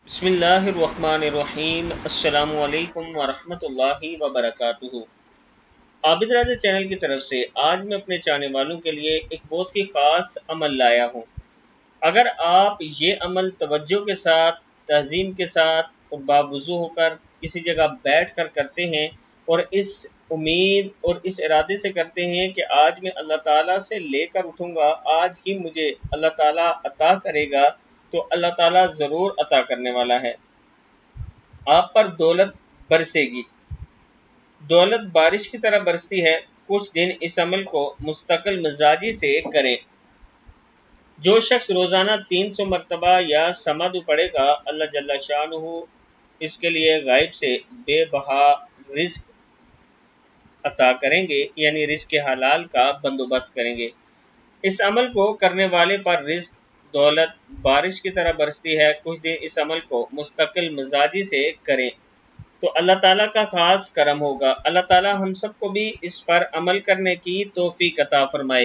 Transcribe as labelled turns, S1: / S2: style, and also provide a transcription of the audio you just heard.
S1: بسم اللہ الرحمن الرحیم۔ السلام علیکم ورحمۃ اللہ وبرکاتہ۔ عابد راجہ چینل کی طرف سے آج میں اپنے چاہنے والوں کے لیے ایک بہت ہی خاص عمل لایا ہوں۔ اگر آپ یہ عمل توجہ کے ساتھ، تہذیب کے ساتھ اور باوضو ہو کر کسی جگہ بیٹھ کر کرتے ہیں اور اس امید اور اس ارادے سے کرتے ہیں کہ آج میں اللہ تعالیٰ سے لے کر اٹھوں گا، آج ہی مجھے اللہ تعالیٰ عطا کرے گا، تو اللہ تعالیٰ ضرور عطا کرنے والا ہے۔ آپ پر دولت برسے گی۔ دولت بارش کی طرح برستی ہے۔ کچھ دن اس عمل کو مستقل مزاجی سے کریں۔ جو شخص روزانہ 300 مرتبہ یا سمد پڑھے گا، اللہ جل شانہ اس کے لیے غائب سے بے بہا رزق عطا کریں گے، یعنی رزق حلال کا بندوبست کریں گے۔ اس عمل کو کرنے والے پر رزق، دولت بارش کی طرح برستی ہے۔ کچھ دن اس عمل کو مستقل مزاجی سے کریں تو اللہ تعالیٰ کا خاص کرم ہوگا۔ اللہ تعالیٰ ہم سب کو بھی اس پر عمل کرنے کی توفیق عطا فرمائے۔